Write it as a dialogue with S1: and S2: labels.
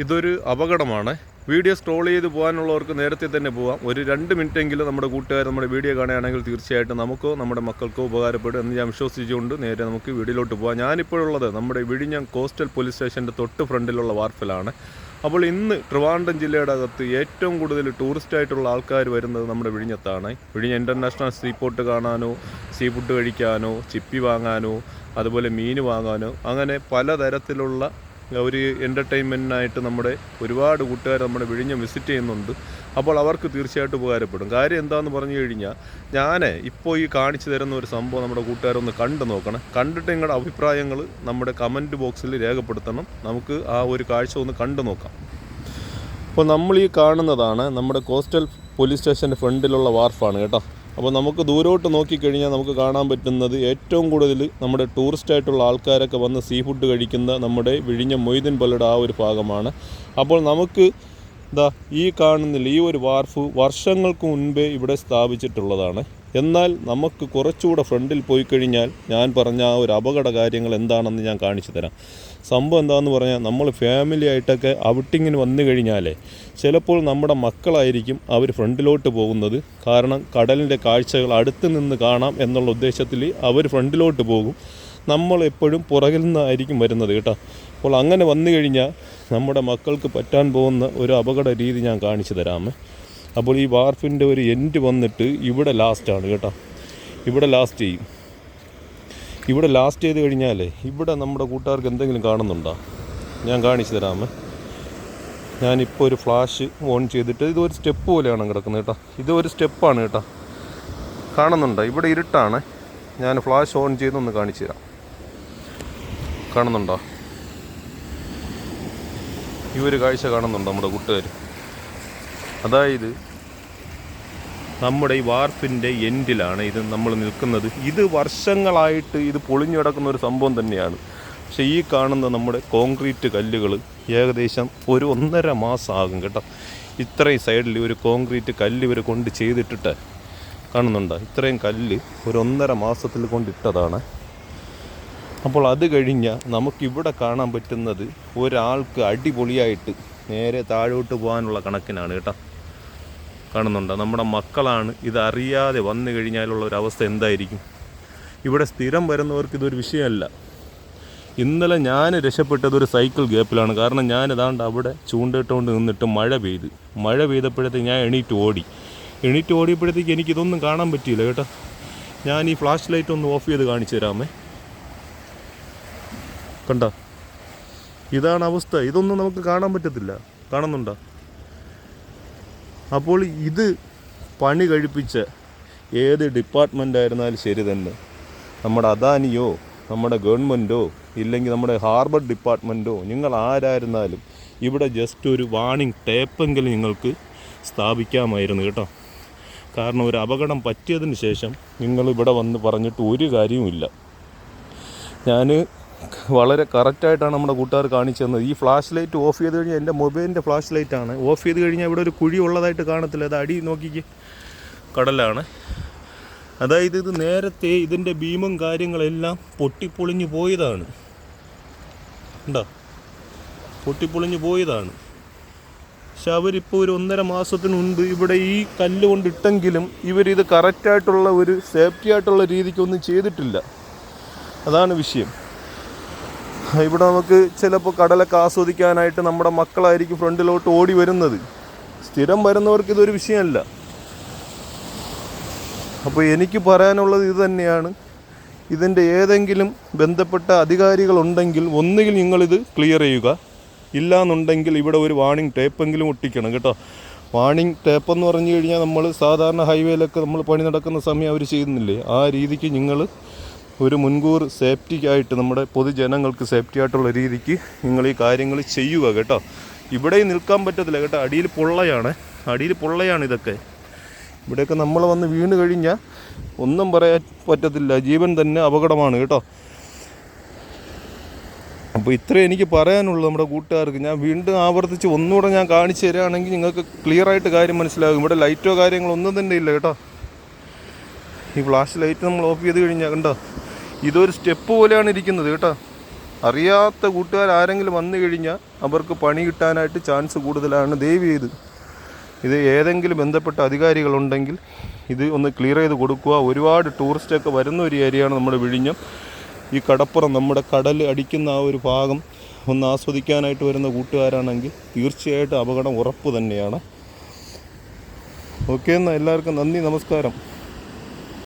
S1: ഇതൊരു അപകടമാണ്. Video scroll ചെയ്ത് പോകാനുള്ളവർക്ക് നേരത്തെ തന്നെ പോകാം. ഒരു 2 മിനിറ്റെങ്കിലും നമ്മുടെ കൂട്ടുകാർ നമ്മുടെ വീഡിയോ കാണുകയാണെങ്കിൽ തീർച്ചയായിട്ടും നമുക്കോ നമ്മുടെ മക്കൾക്കോ ഉപകാരപ്പെടും എന്ന് ഞാൻ വിശ്വസിച്ചുകൊണ്ട് നേരെ നമുക്ക് വീഡിയോയിലോട്ട് പോകാം. ഞാനിപ്പോഴുള്ളത് നമ്മുടെ വിഴിഞ്ഞം കോസ്റ്റൽ പോലീസ് സ്റ്റേഷൻ്റെ തൊട്ട് ഫ്രണ്ടിലുള്ള വാർഫിലാണ്. അപ്പോൾ ഇന്ന് ട്രിവാൻഡ്രം ജില്ലയുടെ അകത്ത് ഏറ്റവും കൂടുതൽ ടൂറിസ്റ്റായിട്ടുള്ള ആൾക്കാർ വരുന്നത് നമ്മുടെ വിഴിഞ്ഞത്താണ്. വിഴിഞ്ഞം ഇൻ്റർനാഷണൽ സീപോർട്ട് കാണാനോ, സീ ഫുഡ് കഴിക്കാനോ, ചിപ്പി വാങ്ങാനോ, അതുപോലെ മീൻ വാങ്ങാനോ, അങ്ങനെ പലതരത്തിലുള്ള ഒരു എൻ്റർടൈൻമെൻറ്റിനായിട്ട് നമ്മുടെ ഒരുപാട് കൂട്ടുകാർ നമ്മുടെ വിഴിഞ്ഞം വിസിറ്റ് ചെയ്യുന്നുണ്ട്. അപ്പോൾ അവർക്ക് തീർച്ചയായിട്ടും ഉപകാരപ്പെടും. കാര്യം എന്താണെന്ന് പറഞ്ഞു കഴിഞ്ഞാൽ, ഞാൻ ഇപ്പോൾ ഈ കാണിച്ചു തരുന്ന ഒരു സംഭവം നമ്മുടെ കൂട്ടുകാരൊന്ന് കണ്ടു നോക്കണം. കണ്ടിട്ട് നിങ്ങളുടെ അഭിപ്രായങ്ങൾ നമ്മുടെ കമൻറ്റ് ബോക്സിൽ രേഖപ്പെടുത്തണം. നമുക്ക് ആ ഒരു കാഴ്ച ഒന്ന് കണ്ടു നോക്കാം. അപ്പോൾ നമ്മൾ ഈ കാണുന്നതാണ് നമ്മുടെ കോസ്റ്റൽ പോലീസ് സ്റ്റേഷൻ്റെ ഫ്രണ്ടിലുള്ള വാർഫാണ് കേട്ടോ. അപ്പോൾ നമുക്ക് ദൂരോട്ട് നോക്കിക്കഴിഞ്ഞാൽ നമുക്ക് കാണാൻ പറ്റുന്നത് ഏറ്റവും കൂടുതൽ നമ്മുടെ ടൂറിസ്റ്റായിട്ടുള്ള ആൾക്കാരൊക്കെ വന്ന് സീ ഫുഡ് കഴിക്കുന്ന നമ്മുടെ വിഴിഞ്ഞം മൊയ്തീൻ പള്ളിയുടെ ആ ഒരു ഭാഗമാണ്. അപ്പോൾ നമുക്ക് ഈ കാണുന്നില്ല, ഈ ഒരു വാർഫ് വർഷങ്ങൾക്ക് മുൻപേ ഇവിടെ സ്ഥാപിച്ചിട്ടുള്ളതാണ്. എന്നാൽ നമുക്ക് കുറച്ചുകൂടെ ഫ്രണ്ടിൽ പോയി കഴിഞ്ഞാൽ ഞാൻ പറഞ്ഞ ആ ഒരു അപകട കാര്യങ്ങൾ എന്താണെന്ന് ഞാൻ കാണിച്ചു തരാം. സംഭവം എന്താണെന്ന് പറഞ്ഞാൽ, നമ്മൾ ഫാമിലി ആയിട്ടൊക്കെ ഔട്ടിങ്ങിന് വന്നു കഴിഞ്ഞാലേ ചിലപ്പോൾ നമ്മുടെ മക്കളായിരിക്കും അവർ ഫ്രണ്ടിലോട്ട് പോകുന്നത്. കാരണം കടലിൻ്റെ കാഴ്ചകൾ അടുത്ത് നിന്ന് കാണാം എന്നുള്ള ഉദ്ദേശത്തിൽ അവർ ഫ്രണ്ടിലോട്ട് പോകും. നമ്മൾ എപ്പോഴും പുറകിൽ നിന്നായിരിക്കും വരുന്നത് കേട്ടോ. അപ്പോൾ അങ്ങനെ വന്നു കഴിഞ്ഞാൽ നമ്മുടെ മക്കൾക്ക് പറ്റാൻ പോകുന്ന ഒരു അപകട രീതി ഞാൻ കാണിച്ചു തരാമേ. അപ്പോൾ ഈ വാർഫിൻ്റെ ഒരു എൻഡ് വന്നിട്ട് ഇവിടെ ലാസ്റ്റാണ് കേട്ടോ. ഇവിടെ ലാസ്റ്റ് ചെയ്യും. ഇവിടെ ലാസ്റ്റ് ചെയ്ത് കഴിഞ്ഞാലേ ഇവിടെ നമ്മുടെ കൂട്ടുകാർക്ക് എന്തെങ്കിലും കാണുന്നുണ്ടോ? ഞാൻ കാണിച്ചു തരാമേ. ഞാനിപ്പോൾ ഒരു ഫ്ലാഷ് ഓൺ ചെയ്തിട്ട്, ഇതൊരു സ്റ്റെപ്പ് പോലെയാണ് കിടക്കുന്നത് കേട്ടോ. ഇതൊരു സ്റ്റെപ്പാണ് കേട്ടോ. കാണുന്നുണ്ടോ? ഇവിടെ ഇരുട്ടാണ്. ഞാൻ ഫ്ലാഷ് ഓൺ ചെയ്തൊന്ന് കാണിച്ചു തരാം. കാണുന്നുണ്ടോ? ഈ ഒരു കാഴ്ച കാണുന്നുണ്ടോ നമ്മുടെ കൂട്ടുകാർ? അതായത് നമ്മുടെ ഈ വാർഫിൻ്റെ എൻഡിലാണ് ഇത് നമ്മൾ നിൽക്കുന്നത്. ഇത് വർഷങ്ങളായിട്ട് ഇത് പൊളിഞ്ഞു കിടക്കുന്ന ഒരു സംഭവം തന്നെയാണ്. പക്ഷേ ഈ കാണുന്ന നമ്മുടെ കോൺക്രീറ്റ് കല്ലുകൾ ഏകദേശം ഒരു 1.5 മാസം ആകും കേട്ടോ. ഇത്രയും സൈഡിൽ ഒരു കോൺക്രീറ്റ് കല്ല് ഇവർ കൊണ്ട് ചെയ്തിട്ടിട്ട് കാണുന്നുണ്ടോ? ഇത്രയും കല്ല് ഒരു 1.5 മാസത്തിൽ കൊണ്ടിട്ടതാണ്. അപ്പോൾ അത് കഴിഞ്ഞാൽ നമുക്കിവിടെ കാണാൻ പറ്റുന്നത് ഒരാൾക്ക് അടിപൊളിയായിട്ട് നേരെ താഴോട്ട് പോകാനുള്ള കണക്കിനാണ് കേട്ടോ. കാണുന്നുണ്ടോ? നമ്മുടെ മക്കളാണ് ഇതറിയാതെ വന്നു കഴിഞ്ഞാലുള്ള ഒരവസ്ഥ എന്തായിരിക്കും? ഇവിടെ സ്ഥിരം വരുന്നവർക്ക് ഇതൊരു വിഷയമല്ല. ഇന്നലെ ഞാൻ രക്ഷപ്പെട്ടത് ഒരു സൈക്കിൾ ഗ്യാപ്പിലാണ്. കാരണം ഞാൻ ഏതാണ്ട് അവിടെ ചൂണ്ടിട്ടുകൊണ്ട് നിന്നിട്ട് മഴ പെയ്തപ്പോഴത്തേക്ക് ഞാൻ എണീറ്റ് ഓടിയപ്പോഴത്തേക്ക് എനിക്കിതൊന്നും കാണാൻ പറ്റിയില്ല കേട്ടോ. ഞാൻ ഈ ഫ്ലാഷ് ലൈറ്റ് ഒന്ന് ഓഫ് ചെയ്ത് കാണിച്ചു തരാമേ. കണ്ടോ? ഇതാണ് അവസ്ഥ. ഇതൊന്നും നമുക്ക് കാണാൻ പറ്റത്തില്ല. കാണുന്നുണ്ടോ? അപ്പോൾ ഇത് പണി കഴിപ്പിച്ച ഏത് ഡിപ്പാർട്ട്മെൻ്റ് ആയിരുന്നാലും ശരി തന്നെ, നമ്മുടെ അദാനിയോ നമ്മുടെ ഗവൺമെൻറ്റോ ഇല്ലെങ്കിൽ നമ്മുടെ ഹാർബർ ഡിപ്പാർട്ട്മെൻറ്റോ, നിങ്ങൾ ആരായിരുന്നാലും ഇവിടെ ജസ്റ്റ് ഒരു വാർണിംഗ് ടേപ്പെങ്കിലും നിങ്ങൾക്ക് സ്ഥാപിക്കാമായിരുന്നു കേട്ടോ. കാരണം ഒരു അപകടം പറ്റിയതിന് ശേഷം നിങ്ങളിവിടെ വന്ന് പറഞ്ഞിട്ട് ഒരു കാര്യവുമില്ല. ഞാൻ വളരെ കറക്റ്റായിട്ടാണ് നമ്മുടെ കൂട്ടുകാർ കാണിച്ചു തന്നത്. ഈ ഫ്ലാഷ് ലൈറ്റ് ഓഫ് ചെയ്ത് കഴിഞ്ഞാൽ, എൻ്റെ മൊബൈലിൻ്റെ ഫ്ലാഷ് ലൈറ്റാണ്, ഓഫ് ചെയ്ത് കഴിഞ്ഞാൽ ഇവിടെ ഒരു കുഴി ഉള്ളതായിട്ട് കാണത്തില്ല. അത് അടി നോക്കിക്ക്, കടലാണ്. അതായത് ഇത് നേരത്തെ ഇതിൻ്റെ ബീമും കാര്യങ്ങളെല്ലാം പൊട്ടിപ്പൊളിഞ്ഞു പോയതാണ്. ഉണ്ടോ? പൊട്ടിപ്പൊളിഞ്ഞു പോയതാണ്. പക്ഷെ അവരിപ്പോൾ ഒരു 1.5 മാസത്തിന് മുൻപ് ഇവിടെ ഈ കല്ല് കൊണ്ടിട്ടെങ്കിലും ഇവരിത് കറക്റ്റായിട്ടുള്ള ഒരു സേഫ്റ്റി ആയിട്ടുള്ള രീതിക്കൊന്നും ചെയ്തിട്ടില്ല. അതാണ് വിഷയം. ഇവിടെ നമുക്ക് ചിലപ്പോൾ കടലൊക്കെ ആസ്വദിക്കാനായിട്ട് നമ്മുടെ മക്കളായിരിക്കും ഫ്രണ്ടിലോട്ട് ഓടി വരുന്നത്. സ്ഥിരം വരുന്നവർക്ക് ഇതൊരു വിഷയമല്ല. അപ്പോൾ എനിക്ക് പറയാനുള്ളത് ഇത് തന്നെയാണ്. ഇതിൻ്റെ ഏതെങ്കിലും ബന്ധപ്പെട്ട അധികാരികളുണ്ടെങ്കിൽ ഒന്നുകിൽ നിങ്ങളിത് ക്ലിയർ ചെയ്യുക, ഇല്ലയെന്നുണ്ടെങ്കിൽ ഇവിടെ ഒരു വാർണിംഗ് ടേപ്പെങ്കിലും ഒട്ടിക്കണം കേട്ടോ. വാർണിംഗ് ടേപ്പ് എന്ന് പറഞ്ഞു കഴിഞ്ഞാൽ നമ്മൾ സാധാരണ ഹൈവേയിലൊക്കെ നമ്മൾ പണി നടക്കുന്ന സമയം അവർ ചെയ്യുന്നില്ലേ, ആ രീതിക്ക് നിങ്ങൾ ഒരു മുൻകൂർ സേഫ്റ്റിക്കായിട്ട് നമ്മുടെ പൊതുജനങ്ങൾക്ക് സേഫ്റ്റി ആയിട്ടുള്ള രീതിക്ക് നിങ്ങൾ ഈ കാര്യങ്ങൾ ചെയ്യുക കേട്ടോ. ഇവിടെ നിൽക്കാൻ പറ്റത്തില്ല കേട്ടോ. അടിയിൽ പൊള്ളയാണ് ഇതൊക്കെ. ഇവിടെയൊക്കെ നമ്മൾ വന്ന് വീണ് കഴിഞ്ഞാൽ ഒന്നും പറയാൻ പറ്റത്തില്ല. ജീവൻ തന്നെ അപകടമാണ് കേട്ടോ. അപ്പോൾ ഇത്രേ എനിക്ക് പറയാനുള്ളൂ നമ്മുടെ കൂട്ടുകാർക്ക്. ഞാൻ വീണ്ടും ആവർത്തിച്ച് ഒന്നുകൂടെ ഞാൻ കാണിച്ചു തരികയാണെങ്കിൽ നിങ്ങൾക്ക് ക്ലിയറായിട്ട് കാര്യം മനസ്സിലാകും. ഇവിടെ ലൈറ്റോ കാര്യങ്ങളോ ഒന്നും തന്നെ ഇല്ല കേട്ടോ. ഈ ഫ്ലാഷ് ലൈറ്റ് നമ്മൾ ഓഫ് ചെയ്ത് കഴിഞ്ഞാൽ കണ്ടോ, ഇതൊരു സ്റ്റെപ്പ് പോലെയാണ് ഇരിക്കുന്നത് കേട്ടോ. അറിയാത്ത കൂട്ടുകാർ ആരെങ്കിലും വന്നു കഴിഞ്ഞാൽ അവർക്ക് പണി കിട്ടാനായിട്ട് ചാൻസ് കൂടുതലാണ്. ദയവ് ചെയ്ത് ഇത് ഏതെങ്കിലും ബന്ധപ്പെട്ട അധികാരികളുണ്ടെങ്കിൽ ഇത് ഒന്ന് ക്ലിയർ ചെയ്ത് കൊടുക്കുക. ഒരുപാട് ടൂറിസ്റ്റൊക്കെ വരുന്ന ഒരു ഏരിയയാണ് നമ്മുടെ വിഴിഞ്ഞം. ഈ കടപ്പുറം നമ്മുടെ കടൽ അടിക്കുന്ന ആ ഒരു ഭാഗം ഒന്ന് ആസ്വദിക്കാനായിട്ട് വരുന്ന കൂട്ടുകാരാണെങ്കിൽ തീർച്ചയായിട്ടും അപകടം ഉറപ്പ് തന്നെയാണ്. ഓക്കെ, എന്നാൽ എല്ലാവർക്കും നന്ദി, നമസ്കാരം.